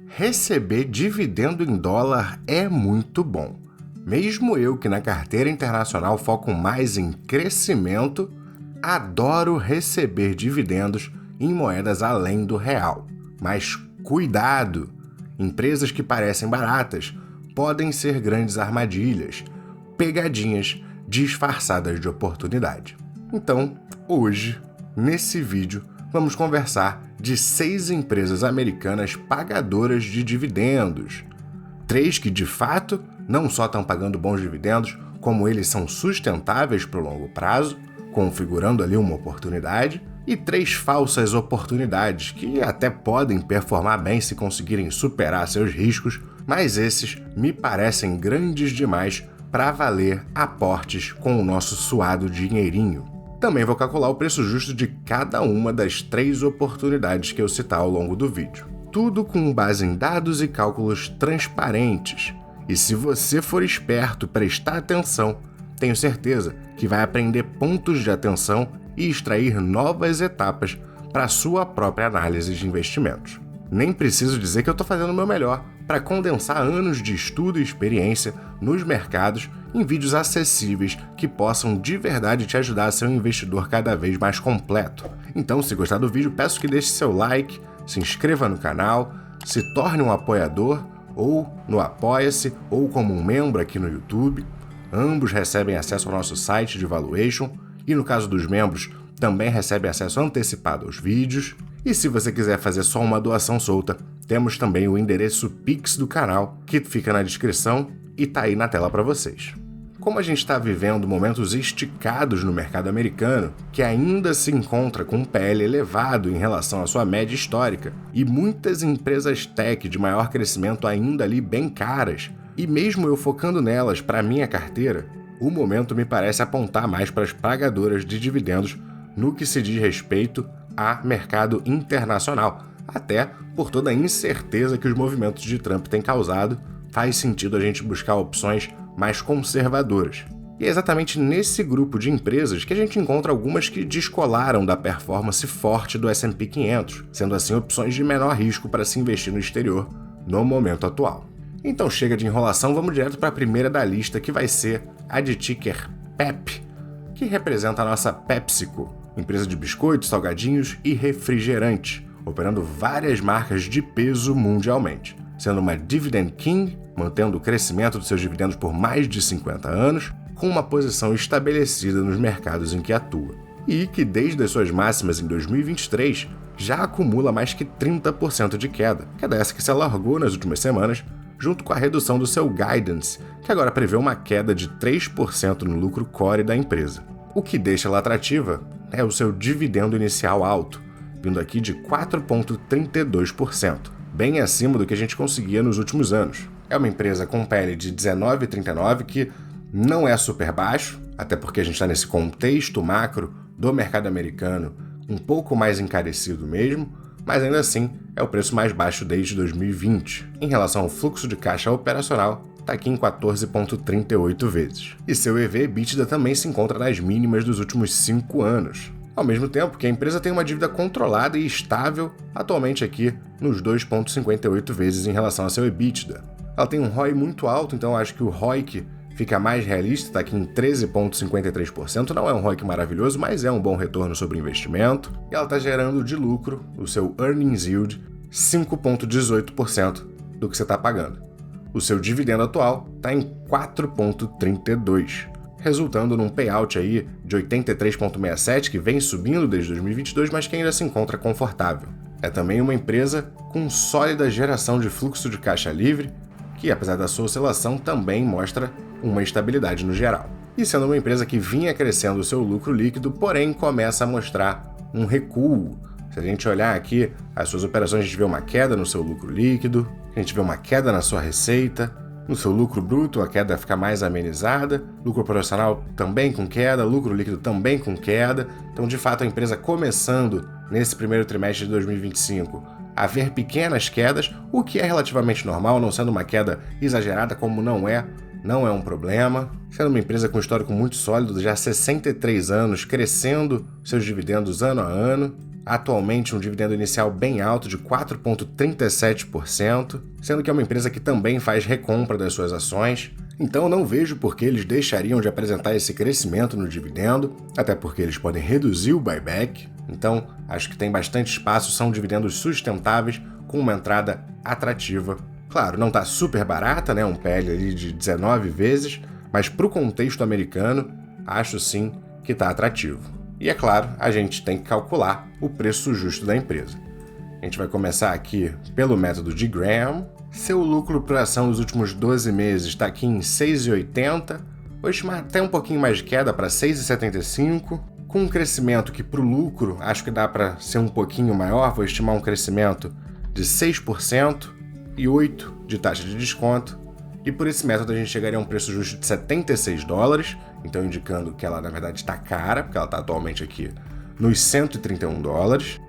Receber dividendo em dólar é muito bom. Mesmo eu, que na carteira internacional foco mais em crescimento, adoro receber dividendos em moedas além do real. Mas cuidado! Empresas que parecem baratas podem ser grandes armadilhas, pegadinhas disfarçadas de oportunidade. Então, hoje, nesse vídeo, vamos conversar de 6 empresas americanas pagadoras de dividendos. 3 que, de fato, não só estão pagando bons dividendos, como eles são sustentáveis para o longo prazo, configurando ali uma oportunidade, e 3 falsas oportunidades que até podem performar bem se conseguirem superar seus riscos, mas esses me parecem grandes demais para valer aportes com o nosso suado dinheirinho. Também vou calcular o preço justo de cada uma das 3 oportunidades que eu citar ao longo do vídeo. Tudo com base em dados e cálculos transparentes. E se você for esperto e prestar atenção, tenho certeza que vai aprender pontos de atenção e extrair novas etapas para a sua própria análise de investimentos. Nem preciso dizer que eu estou fazendo o meu melhor para condensar anos de estudo e experiência nos mercados em vídeos acessíveis que possam de verdade te ajudar a ser um investidor cada vez mais completo. Então, se gostar do vídeo, peço que deixe seu like, se inscreva no canal, se torne um apoiador ou no Apoia-se ou como um membro aqui no YouTube. Ambos recebem acesso ao nosso site de valuation e, no caso dos membros, também recebem acesso antecipado aos vídeos. E se você quiser fazer só uma doação solta, temos também o endereço Pix do canal, que fica na descrição e tá aí na tela para vocês. Como a gente está vivendo momentos esticados no mercado americano, que ainda se encontra com um PL elevado em relação à sua média histórica, e muitas empresas tech de maior crescimento ainda ali bem caras, e mesmo eu focando nelas para minha carteira, o momento me parece apontar mais para as pagadoras de dividendos no que se diz respeito a mercado internacional. Até por toda a incerteza que os movimentos de Trump têm causado, faz sentido a gente buscar opções mais conservadoras. E é exatamente nesse grupo de empresas que a gente encontra algumas que descolaram da performance forte do S&P 500, sendo assim opções de menor risco para se investir no exterior no momento atual. Então chega de enrolação, vamos direto para a primeira da lista, que vai ser a de ticker PEP, que representa a nossa PepsiCo, empresa de biscoitos, salgadinhos e refrigerantes, operando várias marcas de peso mundialmente, sendo uma Dividend King, mantendo o crescimento dos seus dividendos por mais de 50 anos, com uma posição estabelecida nos mercados em que atua, e que desde as suas máximas em 2023 já acumula mais que 30% de queda essa que se alargou nas últimas semanas, junto com a redução do seu guidance, que agora prevê uma queda de 3% no lucro core da empresa. O que deixa ela atrativa é o seu dividendo inicial alto, vindo aqui de 4,32%, bem acima do que a gente conseguia nos últimos anos. É uma empresa com PL de 19,39, que não é super baixo, até porque a gente está nesse contexto macro do mercado americano um pouco mais encarecido mesmo, mas ainda assim é o preço mais baixo desde 2020. Em relação ao fluxo de caixa operacional, está aqui em 14,38 vezes. E seu EV/EBITDA também se encontra nas mínimas dos últimos 5 anos. Ao mesmo tempo que a empresa tem uma dívida controlada e estável, atualmente aqui nos 2,58 vezes em relação ao seu EBITDA. Ela tem um ROI muito alto, então acho que o ROIC fica mais realista, está aqui em 13,53%, não é um ROIC maravilhoso, mas é um bom retorno sobre o investimento. E ela está gerando de lucro, o seu Earnings Yield, 5,18% do que você está pagando. O seu dividendo atual está em 4,32%. Resultando num payout aí de 83,67, que vem subindo desde 2022, mas que ainda se encontra confortável. É também uma empresa com sólida geração de fluxo de caixa livre, que apesar da sua oscilação também mostra uma estabilidade no geral. E sendo uma empresa que vinha crescendo o seu lucro líquido, porém começa a mostrar um recuo. Se a gente olhar aqui as suas operações, a gente vê uma queda no seu lucro líquido, a gente vê uma queda na sua receita. No seu lucro bruto, a queda fica mais amenizada, lucro operacional também com queda, lucro líquido também com queda. Então, de fato, a empresa começando nesse primeiro trimestre de 2025 a ver pequenas quedas, o que é relativamente normal, não sendo uma queda exagerada, como não é um problema. Sendo uma empresa com histórico muito sólido, já há 63 anos, crescendo seus dividendos ano a ano. atualmente um dividendo inicial bem alto de 4,37%, sendo que é uma empresa que também faz recompra das suas ações. Então não vejo por que eles deixariam de apresentar esse crescimento no dividendo, até porque eles podem reduzir o buyback. Então acho que tem bastante espaço, são dividendos sustentáveis com uma entrada atrativa. Claro, não está super barata, né? Um PL ali de 19 vezes, mas para o contexto americano, acho sim que está atrativo. E é claro, a gente tem que calcular o preço justo da empresa. A gente vai começar aqui pelo método de Graham. Seu lucro por ação nos últimos 12 meses está aqui em 6,80. Vou estimar até um pouquinho mais de queda para 6,75. Com um crescimento que para o lucro acho que dá para ser um pouquinho maior, vou estimar um crescimento de 6% e 8% de taxa de desconto. E por esse método a gente chegaria a um preço justo de $76, então indicando que ela na verdade está cara, porque ela está atualmente aqui nos $131.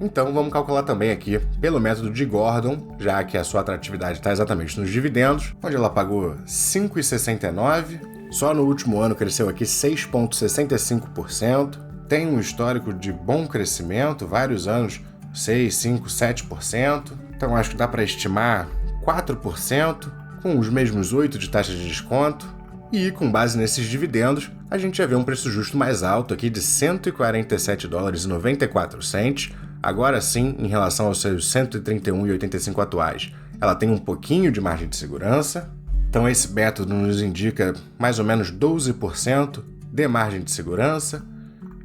Então vamos calcular também aqui pelo método de Gordon, já que a sua atratividade está exatamente nos dividendos, onde ela pagou 5,69, só no último ano cresceu aqui 6,65%, tem um histórico de bom crescimento, vários anos 6, 5, 7%, então acho que dá para estimar 4%, com os mesmos 8% de taxa de desconto, e com base nesses dividendos, a gente já vê um preço justo mais alto aqui de $147,94, agora sim, em relação aos seus 131,85 atuais. Ela tem um pouquinho de margem de segurança, então esse método nos indica mais ou menos 12% de margem de segurança,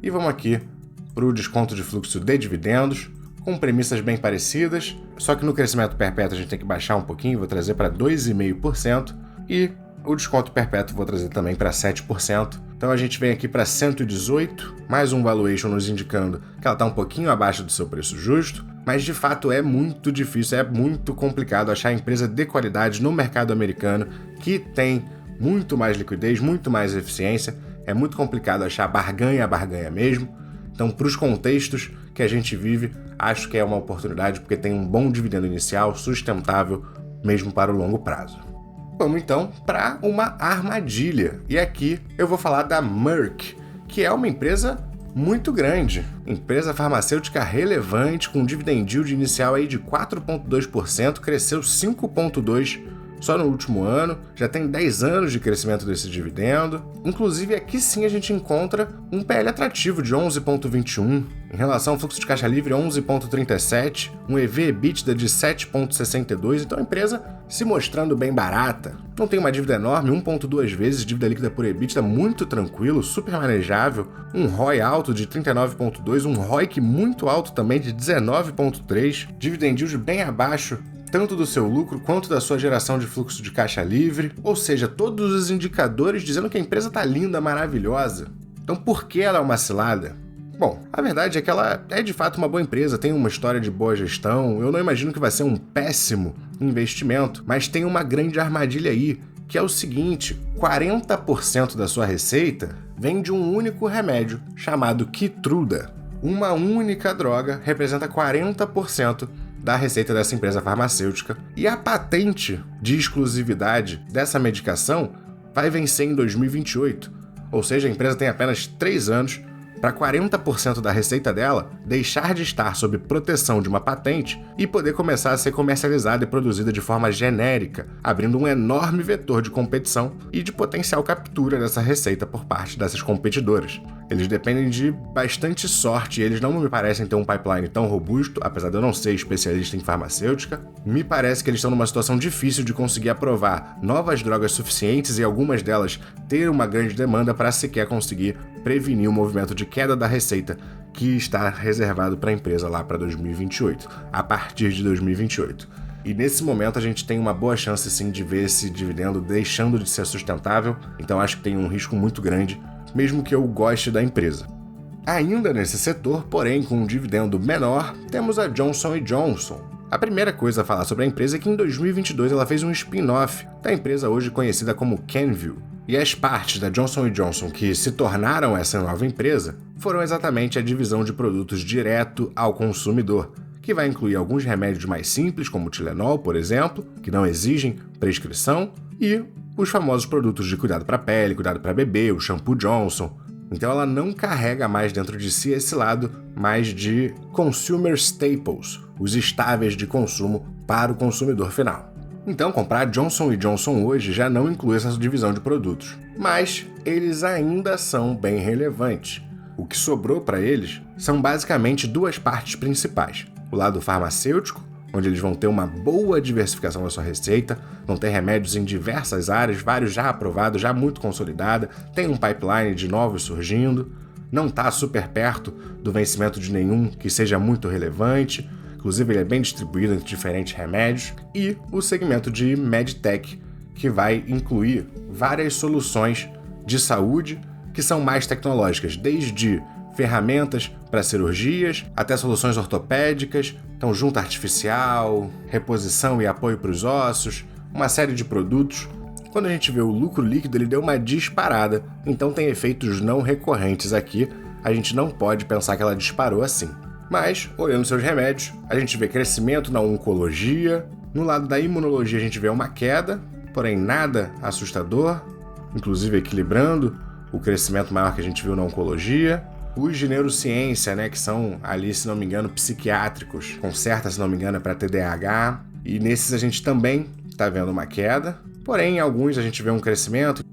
e vamos aqui para o desconto de fluxo de dividendos, com premissas bem parecidas, só que no crescimento perpétuo a gente tem que baixar um pouquinho, vou trazer para 2,5%, e o desconto perpétuo vou trazer também para 7%. Então a gente vem aqui para 118, mais um valuation nos indicando que ela está um pouquinho abaixo do seu preço justo, mas de fato é muito difícil, é muito complicado achar empresa de qualidade no mercado americano que tem muito mais liquidez, muito mais eficiência, é muito complicado achar barganha mesmo. Então, para os contextos que a gente vive, acho que é uma oportunidade porque tem um bom dividendo inicial, sustentável, mesmo para o longo prazo. Vamos então para uma armadilha. E aqui eu vou falar da Merck, que é uma empresa muito grande. Empresa farmacêutica relevante, com dividend yield inicial aí de 4,2%, cresceu 5,2% só no último ano, já tem 10 anos de crescimento desse dividendo. Inclusive, aqui sim a gente encontra um PL atrativo de 11,21, em relação ao fluxo de caixa livre 11,37, um EV/EBITDA de 7,62, então a empresa se mostrando bem barata. Não tem uma dívida enorme, 1,2 vezes dívida líquida por EBITDA, muito tranquilo, super manejável, um ROI alto de 39,2, um ROIC muito alto também de 19,3, dividend yield bem abaixo tanto do seu lucro quanto da sua geração de fluxo de caixa livre, ou seja, todos os indicadores dizendo que a empresa está linda, maravilhosa. Então por que ela é uma cilada? Bom, a verdade é que ela é de fato uma boa empresa, tem uma história de boa gestão, eu não imagino que vai ser um péssimo investimento, mas tem uma grande armadilha aí, que é o seguinte: 40% da sua receita vem de um único remédio chamado Keytruda. Uma única droga representa 40% da receita dessa empresa farmacêutica, e a patente de exclusividade dessa medicação vai vencer em 2028, ou seja, a empresa tem apenas 3 anos para 40% da receita dela deixar de estar sob proteção de uma patente e poder começar a ser comercializada e produzida de forma genérica, abrindo um enorme vetor de competição e de potencial captura dessa receita por parte dessas competidoras. Eles dependem de bastante sorte e eles não me parecem ter um pipeline tão robusto, apesar de eu não ser especialista em farmacêutica. Me parece que eles estão numa situação difícil de conseguir aprovar novas drogas suficientes e algumas delas ter uma grande demanda para sequer conseguir prevenir o movimento de queda da receita que está reservado para a empresa lá para 2028, a partir de 2028. E nesse momento a gente tem uma boa chance sim de ver esse dividendo deixando de ser sustentável, então acho que tem um risco muito grande, mesmo que eu goste da empresa. Ainda nesse setor, porém com um dividendo menor, temos a Johnson & Johnson. A primeira coisa a falar sobre a empresa é que em 2022 ela fez um spin-off da empresa hoje conhecida como Kenvue. E as partes da Johnson & Johnson que se tornaram essa nova empresa foram exatamente a divisão de produtos direto ao consumidor, que vai incluir alguns remédios mais simples, como o Tilenol, por exemplo, que não exigem prescrição, e os famosos produtos de cuidado para pele, cuidado para bebê, o shampoo Johnson, Então ela não carrega mais dentro de si esse lado mais de consumer staples, os estáveis de consumo para o consumidor final. Então comprar Johnson & Johnson hoje já não inclui essa divisão de produtos, mas eles ainda são bem relevantes. O que sobrou para eles são basicamente duas partes principais: o lado farmacêutico, onde eles vão ter uma boa diversificação da sua receita, vão ter remédios em diversas áreas, vários já aprovados, já muito consolidada, tem um pipeline de novos surgindo, não está super perto do vencimento de nenhum que seja muito relevante, inclusive ele é bem distribuído entre diferentes remédios, e o segmento de MedTech, que vai incluir várias soluções de saúde que são mais tecnológicas, desde ferramentas para cirurgias, até soluções ortopédicas, então junta artificial, reposição e apoio para os ossos, uma série de produtos. Quando a gente vê o lucro líquido, ele deu uma disparada, então tem efeitos não recorrentes aqui, a gente não pode pensar que ela disparou assim. Mas, olhando seus remédios, a gente vê crescimento na oncologia, no lado da imunologia a gente vê uma queda, porém nada assustador, inclusive equilibrando o crescimento maior que a gente viu na oncologia. Os de neurociência, que são ali, se não me engano, psiquiátricos, conserta, se não me engano, para TDAH, e nesses a gente também está vendo uma queda, porém em alguns a gente vê um crescimento,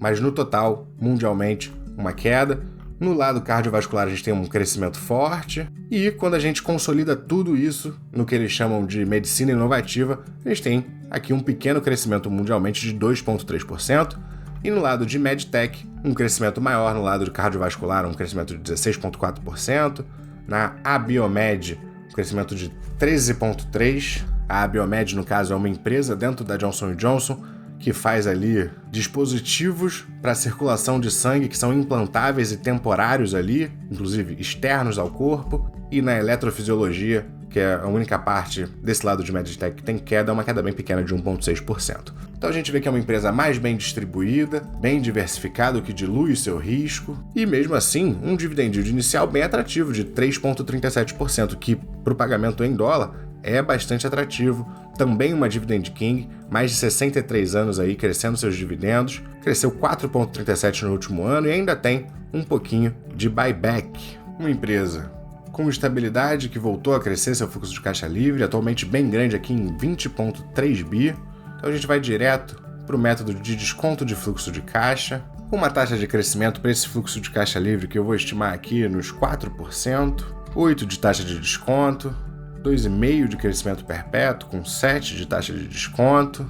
mas no total, mundialmente, uma queda. No lado cardiovascular a gente tem um crescimento forte, e quando a gente consolida tudo isso no que eles chamam de medicina inovativa, a gente tem aqui um pequeno crescimento mundialmente de 2,3%, e no lado de MedTech, um crescimento maior. No lado de cardiovascular, um crescimento de 16,4%. Na Abiomed, um crescimento de 13,3%. A Abiomed, no caso, é uma empresa dentro da Johnson & Johnson que faz ali dispositivos para circulação de sangue que são implantáveis e temporários ali, inclusive externos ao corpo. E na eletrofisiologia, que é a única parte desse lado de MedTech que tem queda, é uma queda bem pequena de 1,6%. Então a gente vê que é uma empresa mais bem distribuída, bem diversificada, o que dilui o seu risco, e mesmo assim, um dividend yield inicial bem atrativo de 3,37%, que para o pagamento em dólar é bastante atrativo. Também uma Dividend King, mais de 63 anos aí crescendo seus dividendos, cresceu 4,37% no último ano e ainda tem um pouquinho de buyback. Uma empresa com estabilidade que voltou a crescer seu fluxo de caixa livre, atualmente bem grande aqui em 20,3 bi. Então a gente vai direto para o método de desconto de fluxo de caixa, com uma taxa de crescimento para esse fluxo de caixa livre que eu vou estimar aqui nos 4%, 8% de taxa de desconto, 2,5% de crescimento perpétuo, com 7% de taxa de desconto,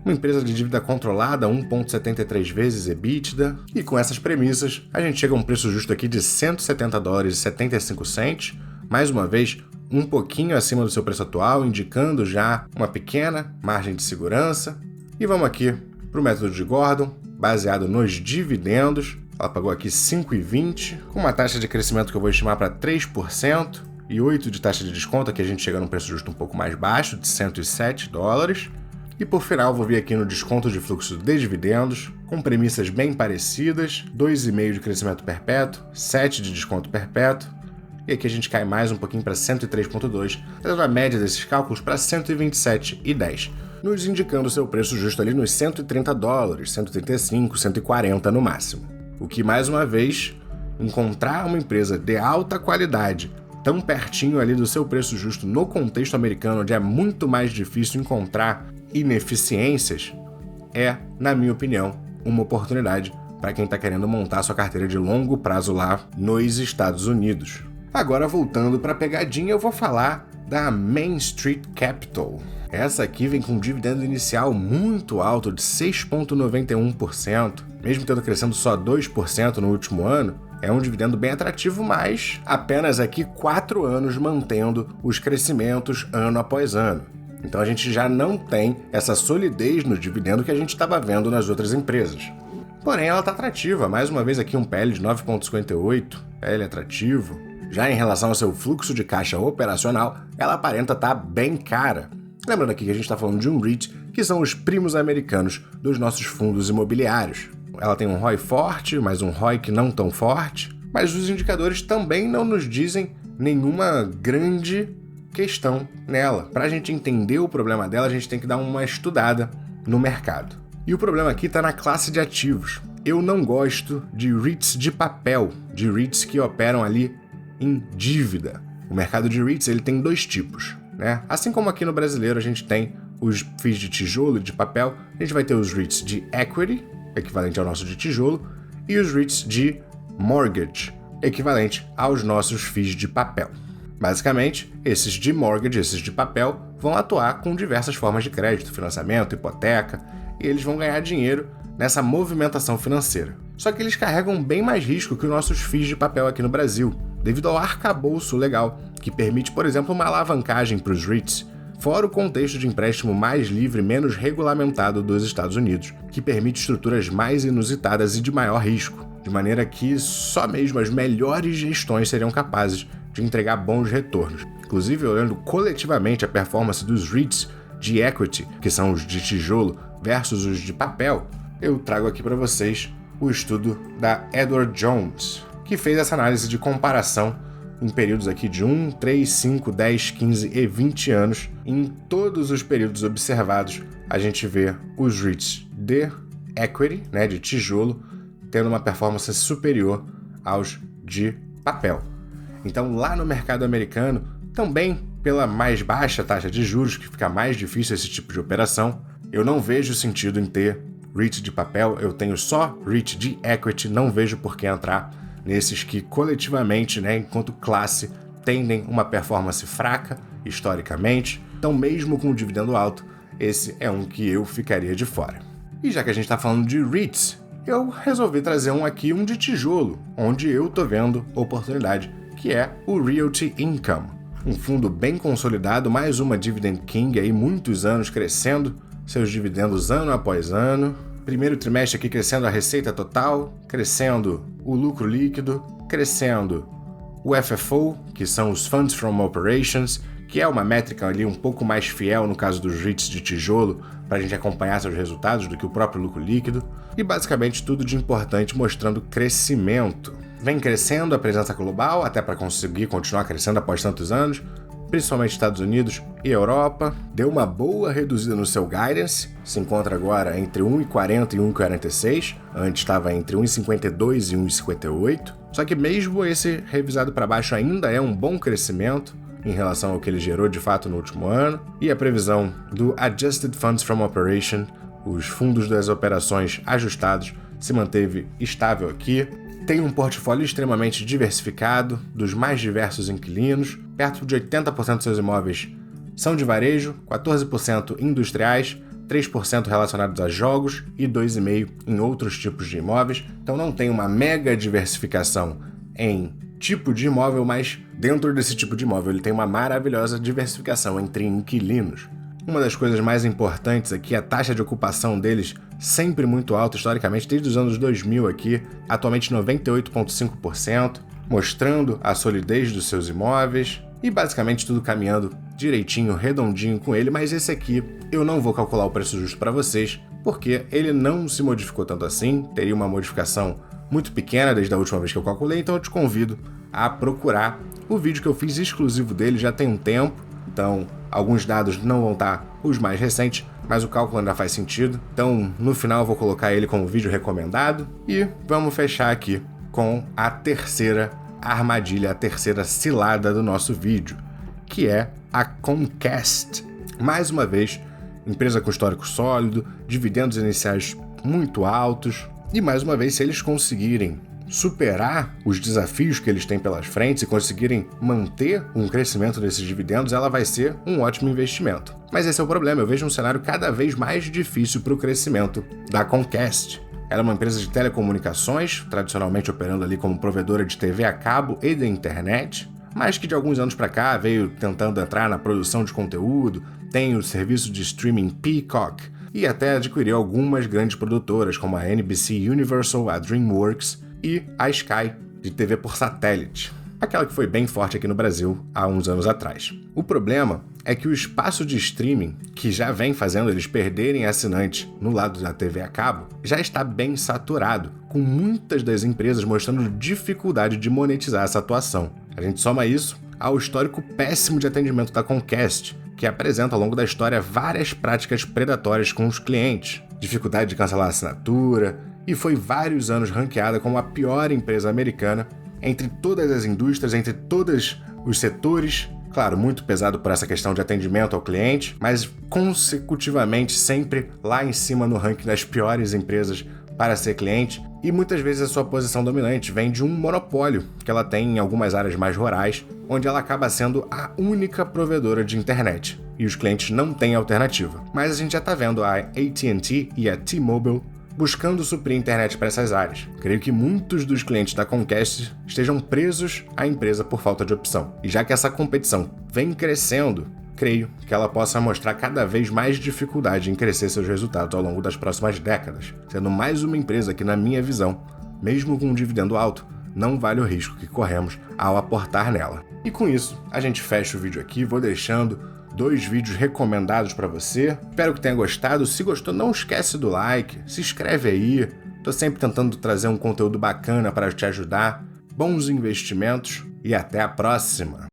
uma empresa de dívida controlada, 1,73 vezes EBITDA, e com essas premissas, a gente chega a um preço justo aqui de $170,75, mais uma vez, um pouquinho acima do seu preço atual, indicando já uma pequena margem de segurança. E vamos aqui para o método de Gordon, baseado nos dividendos. Ela pagou aqui 5,20, com uma taxa de crescimento que eu vou estimar para 3%, e 8% de taxa de desconto, aqui a gente chega num preço justo um pouco mais baixo, de $107. E por final, vou vir aqui no desconto de fluxo de dividendos, com premissas bem parecidas, 2,5% de crescimento perpétuo, 7% de desconto perpétuo, e aqui a gente cai mais um pouquinho para 103,2%, trazendo a média desses cálculos para 127,10, nos indicando seu preço justo ali nos $130, 135, 140 no máximo. O que, mais uma vez, encontrar uma empresa de alta qualidade tão pertinho ali do seu preço justo no contexto americano, onde é muito mais difícil encontrar ineficiências, é, na minha opinião, uma oportunidade para quem está querendo montar sua carteira de longo prazo lá nos Estados Unidos. Agora, voltando para a pegadinha, eu vou falar da Main Street Capital. Essa aqui vem com um dividendo inicial muito alto de 6,91%, mesmo tendo crescendo só 2% no último ano. É um dividendo bem atrativo, mas apenas aqui 4 anos mantendo os crescimentos ano após ano. Então a gente já não tem essa solidez no dividendo que a gente estava vendo nas outras empresas. Porém, ela está atrativa, mais uma vez aqui um PL de 9,58, PL atrativo. Já em relação ao seu fluxo de caixa operacional, ela aparenta estar bem cara. Lembrando aqui que a gente está falando de um REIT, que são os primos americanos dos nossos fundos imobiliários. Ela tem um ROI forte, mas um ROIC não tão forte, mas os indicadores também não nos dizem nenhuma grande questão nela. Para a gente entender o problema dela, a gente tem que dar uma estudada no mercado. E o problema aqui está na classe de ativos. Eu não gosto de REITs de papel, de REITs que operam ali em dívida. O mercado de REITs ele tem dois tipos, né? Assim como aqui no brasileiro a gente tem os FIIs de tijolo e de papel, a gente vai ter os REITs de equity, equivalente ao nosso de tijolo, e os REITs de mortgage, equivalente aos nossos FIIs de papel. Basicamente, esses de mortgage, esses de papel, vão atuar com diversas formas de crédito, financiamento, hipoteca, e eles vão ganhar dinheiro nessa movimentação financeira. Só que eles carregam bem mais risco que os nossos FIIs de papel aqui no Brasil, devido ao arcabouço legal, que permite, por exemplo, uma alavancagem para os REITs, fora o contexto de empréstimo mais livre e menos regulamentado dos Estados Unidos, que permite estruturas mais inusitadas e de maior risco, de maneira que só mesmo as melhores gestões seriam capazes de entregar bons retornos. Inclusive, olhando coletivamente a performance dos REITs de equity, que são os de tijolo, versus os de papel, eu trago aqui para vocês o estudo da Edward Jones, que fez essa análise de comparação em períodos aqui de 1, 3, 5, 10, 15 e 20 anos. Em todos os períodos observados, a gente vê os REITs de equity, né, de tijolo, tendo uma performance superior aos de papel. Então, lá no mercado americano, também pela mais baixa taxa de juros, que fica mais difícil esse tipo de operação, eu não vejo sentido em ter REIT de papel, eu tenho só REIT de equity, não vejo por que entrar nesses que coletivamente, né, enquanto classe, tendem uma performance fraca, historicamente. Então, mesmo com um dividendo alto, esse é um que eu ficaria de fora. E já que a gente está falando de REITs, eu resolvi trazer um de tijolo, onde eu tô vendo oportunidade, que é o Realty Income. Um fundo bem consolidado, mais uma Dividend King aí, muitos anos crescendo seus dividendos ano após ano. Primeiro trimestre aqui crescendo a receita total, crescendo o lucro líquido, crescendo o FFO, que são os Funds from Operations, que é uma métrica ali um pouco mais fiel no caso dos REITs de tijolo, para a gente acompanhar seus resultados do que o próprio lucro líquido, e basicamente tudo de importante mostrando crescimento. Vem crescendo a presença global, até para conseguir continuar crescendo após tantos anos, principalmente Estados Unidos e Europa. Deu uma boa reduzida no seu guidance, se encontra agora entre 1,40 e 1,46, antes estava entre 1,52 e 1,58. Só que mesmo esse revisado para baixo ainda é um bom crescimento em relação ao que ele gerou de fato no último ano, e a previsão do Adjusted Funds from Operation, os fundos das operações ajustados, se manteve estável aqui. Tem um portfólio extremamente diversificado, dos mais diversos inquilinos, perto de 80% dos seus imóveis são de varejo, 14% industriais, 3% relacionados a jogos e 2,5% em outros tipos de imóveis. Então não tem uma mega diversificação em tipo de imóvel, mas dentro desse tipo de imóvel ele tem uma maravilhosa diversificação entre inquilinos. Uma das coisas mais importantes aqui é a taxa de ocupação deles, sempre muito alta historicamente, desde os anos 2000 aqui, atualmente 98,5%, mostrando a solidez dos seus imóveis e basicamente tudo caminhando direitinho, redondinho com ele, mas esse aqui eu não vou calcular o preço justo para vocês, porque ele não se modificou tanto assim, teria uma modificação muito pequena desde a última vez que eu calculei, então eu te convido a procurar o vídeo que eu fiz exclusivo dele, já tem um tempo, então alguns dados não vão estar os mais recentes, mas o cálculo ainda faz sentido, então no final eu vou colocar ele como vídeo recomendado e vamos fechar aqui com a terceira armadilha, a terceira cilada do nosso vídeo, que é a Comcast. Mais uma vez, empresa com histórico sólido, dividendos iniciais muito altos, e mais uma vez, se eles conseguirem superar os desafios que eles têm pelas frentes e conseguirem manter um crescimento desses dividendos, ela vai ser um ótimo investimento. Mas esse é o problema, eu vejo um cenário cada vez mais difícil para o crescimento da Comcast. Ela é uma empresa de telecomunicações, tradicionalmente operando ali como provedora de TV a cabo e da internet, mas que de alguns anos para cá veio tentando entrar na produção de conteúdo, tem o serviço de streaming Peacock e até adquiriu algumas grandes produtoras como a NBC Universal, a DreamWorks e a Sky, de TV por satélite, aquela que foi bem forte aqui no Brasil há uns anos atrás. O problema é que o espaço de streaming, que já vem fazendo eles perderem assinantes no lado da TV a cabo, já está bem saturado, com muitas das empresas mostrando dificuldade de monetizar essa atuação. A gente soma isso ao histórico péssimo de atendimento da Comcast, que apresenta ao longo da história várias práticas predatórias com os clientes, dificuldade de cancelar a assinatura, e foi vários anos ranqueada como a pior empresa americana entre todas as indústrias, entre todos os setores. Claro, muito pesado por essa questão de atendimento ao cliente, mas consecutivamente sempre lá em cima no ranking das piores empresas para ser cliente. E muitas vezes a sua posição dominante vem de um monopólio que ela tem em algumas áreas mais rurais, onde ela acaba sendo a única provedora de internet e os clientes não têm alternativa. Mas a gente já está vendo a AT&T e a T-Mobile buscando suprir internet para essas áreas. Creio que muitos dos clientes da Comcast estejam presos à empresa por falta de opção. E já que essa competição vem crescendo, creio que ela possa mostrar cada vez mais dificuldade em crescer seus resultados ao longo das próximas décadas, sendo mais uma empresa que, na minha visão, mesmo com um dividendo alto, não vale o risco que corremos ao aportar nela. E com isso, a gente fecha o vídeo aqui, vou deixando 2 vídeos recomendados para você. Espero que tenha gostado. Se gostou, não esquece do like, se inscreve aí. Tô sempre tentando trazer um conteúdo bacana para te ajudar. Bons investimentos e até a próxima!